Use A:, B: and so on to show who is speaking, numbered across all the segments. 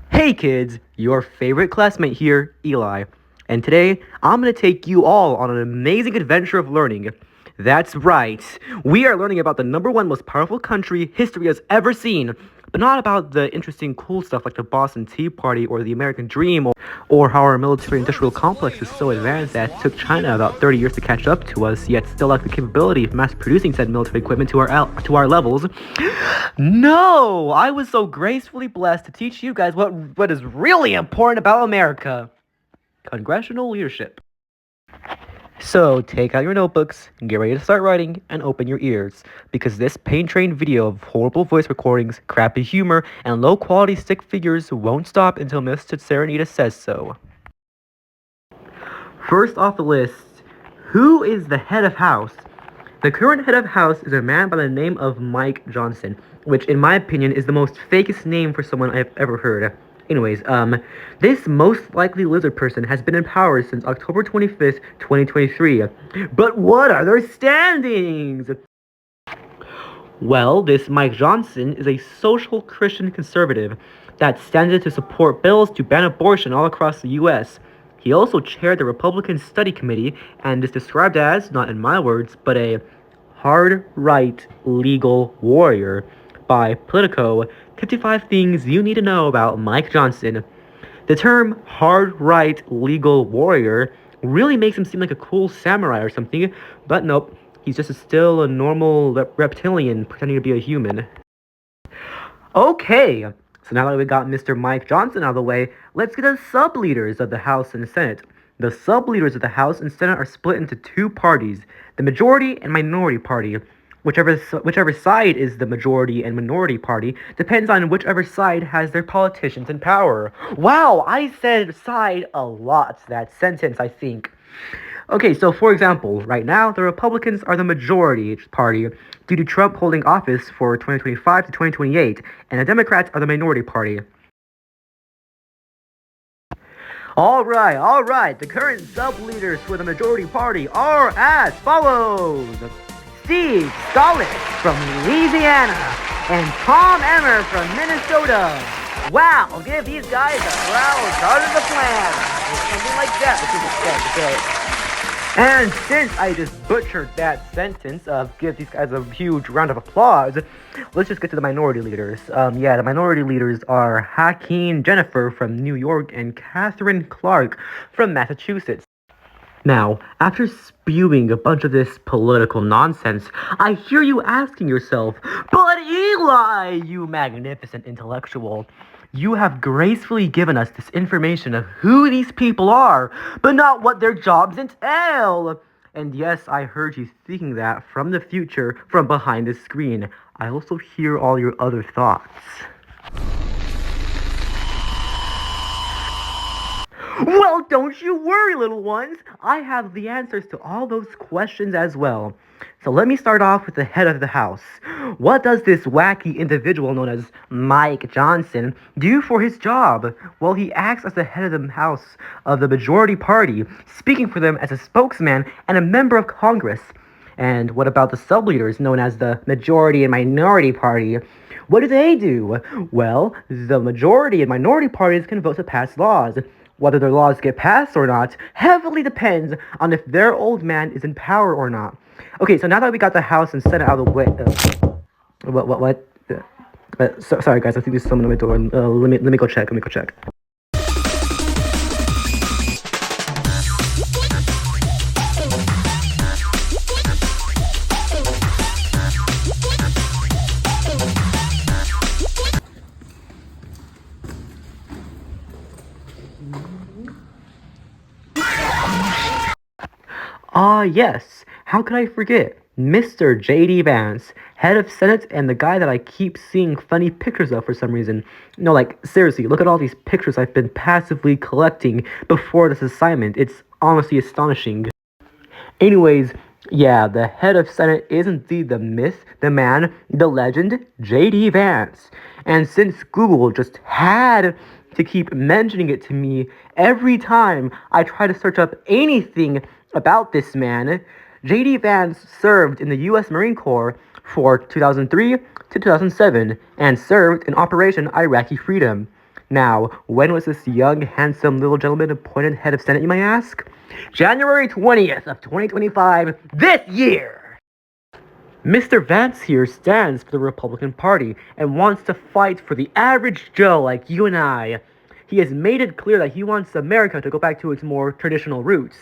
A: Hey kids, your favorite classmate here, Eli. And today, I'm going to take you all on an amazing adventure of learning. That's right, we are learning about the number one most powerful country history has ever seen, but not about the interesting cool stuff like the Boston Tea Party or the American Dream or how our military-industrial complex is so advanced that it took China about 30 years to catch up to us, yet still lack the capability of mass-producing said military equipment to our levels. No! I was so gracefully blessed to teach you guys what is really important about America. Congressional leadership. So, take out your notebooks, get ready to start writing, and open your ears, because this pain-trained video of horrible voice recordings, crappy humor, and low-quality stick figures won't stop until Mr. Serenita says so. First off the list, who is the head of house? The current head of house is a man by the name of Mike Johnson, which in my opinion is the most fakest name for someone I've ever heard. Anyways, this most likely lizard person has been in power since October 25th, 2023. But what are their standings? Well, this Mike Johnson is a social Christian conservative that stands to support bills to ban abortion all across the U.S. He also chaired the Republican Study Committee and is described as, not in my words, but a hard-right legal warrior by Politico. 55 things you need to know about Mike Johnson. The term hard-right legal warrior really makes him seem like a cool samurai or something, but nope, he's just still a normal reptilian pretending to be a human. Okay, so now that we got Mr. Mike Johnson out of the way, let's get the sub-leaders of the House and Senate. The sub-leaders of the House and Senate are split into two parties, the majority and minority party. Whichever side is the majority and minority party depends on whichever side has their politicians in power. Wow, I said side a lot that sentence, I think. Okay, so for example, right now, the Republicans are the majority party due to Trump holding office for 2025 to 2028, and the Democrats are the minority party. Alright, the current sub-leaders for the majority party are as follows. Steve Scalise from Louisiana, and Tom Emmer from Minnesota. Wow, give these guys a proud start of the plan. Or something like that, okay? And since I just butchered that sentence of give these guys a huge round of applause, let's just get to the minority leaders. The minority leaders are Hakeem Jennifer from New York and Catherine Clark from Massachusetts. Now, after spewing a bunch of this political nonsense, I hear you asking yourself, but Eli, you magnificent intellectual, you have gracefully given us this information of who these people are, but not what their jobs entail. And yes, I heard you thinking that from the future, from behind the screen. I also hear all your other thoughts. Well, don't you worry, little ones. I have the answers to all those questions as well. So let me start off with the head of the house. What does this wacky individual known as Mike Johnson do for his job? Well, he acts as the head of the house of the majority party, speaking for them as a spokesman and a member of Congress. And what about the sub-leaders known as the majority and minority party? What do they do? Well, the majority and minority parties can vote to pass laws. Whether their laws get passed or not heavily depends on if their old man is in power or not. Okay, so now that we got the House and Senate out of the way, sorry guys, I think there's someone at my door. Let me go check. Yes. How could I forget? Mr. J.D. Vance, head of Senate and the guy that I keep seeing funny pictures of for some reason. No, like, seriously, look at all these pictures I've been passively collecting before this assignment. It's honestly astonishing. Anyways, yeah, the head of Senate is indeed the myth, the man, the legend, J.D. Vance. And since Google just had to keep mentioning it to me every time I try to search up anything about this man, J.D. Vance served in the U.S. Marine Corps for 2003 to 2007 and served in Operation Iraqi Freedom. Now, when was this young, handsome little gentleman appointed head of Senate, you might ask? January 20th of 2025, this year! Mr. Vance here stands for the Republican Party and wants to fight for the average Joe like you and I. He has made it clear that he wants America to go back to its more traditional roots.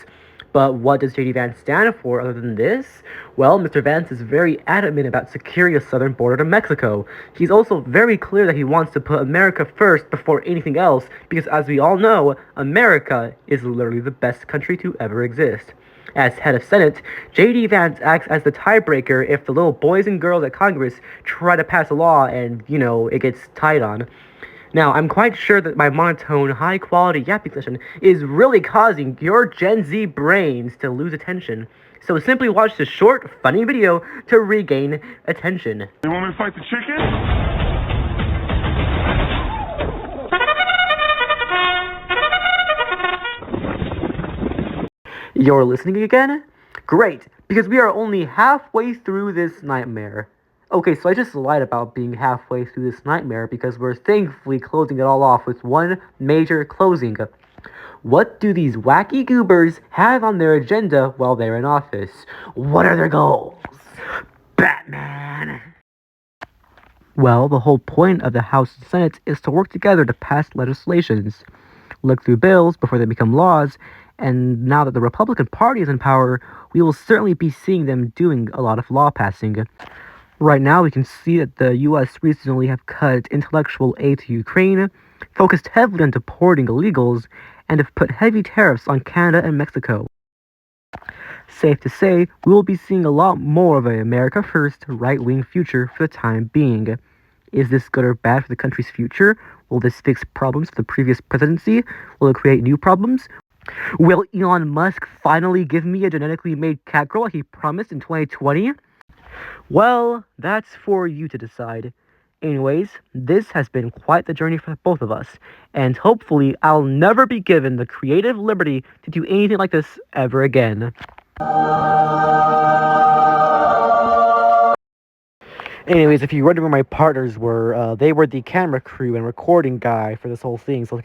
A: But what does J.D. Vance stand for other than this? Well, Mr. Vance is very adamant about securing the southern border to Mexico. He's also very clear that he wants to put America first before anything else because, as we all know, America is literally the best country to ever exist. As head of Senate, J.D. Vance acts as the tiebreaker if the little boys and girls at Congress try to pass a law and, it gets tied on. Now, I'm quite sure that my monotone, high-quality yapping session is really causing your Gen Z brains to lose attention. So simply watch this short, funny video to regain attention.
B: You want me to fight the chicken?
A: You're listening again? Great, because we are only halfway through this nightmare. Okay, so I just lied about being halfway through this nightmare because we're thankfully closing it all off with one major closing. What do these wacky goobers have on their agenda while they're in office? What are their goals? Batman! Well, the whole point of the House and Senate is to work together to pass legislations, look through bills before they become laws, and now that the Republican Party is in power, we will certainly be seeing them doing a lot of law passing. Right now, we can see that the U.S. recently have cut intellectual aid to Ukraine, focused heavily on deporting illegals, and have put heavy tariffs on Canada and Mexico. Safe to say, we will be seeing a lot more of an America First right-wing future for the time being. Is this good or bad for the country's future? Will this fix problems for the previous presidency? Will it create new problems? Will Elon Musk finally give me a genetically made cat girl like he promised in 2020? Well, that's for you to decide. Anyways, this has been quite the journey for both of us, and hopefully I'll never be given the creative liberty to do anything like this ever again. Anyways, if you wonder where my partners were, they were the camera crew and recording guy for this whole thing, so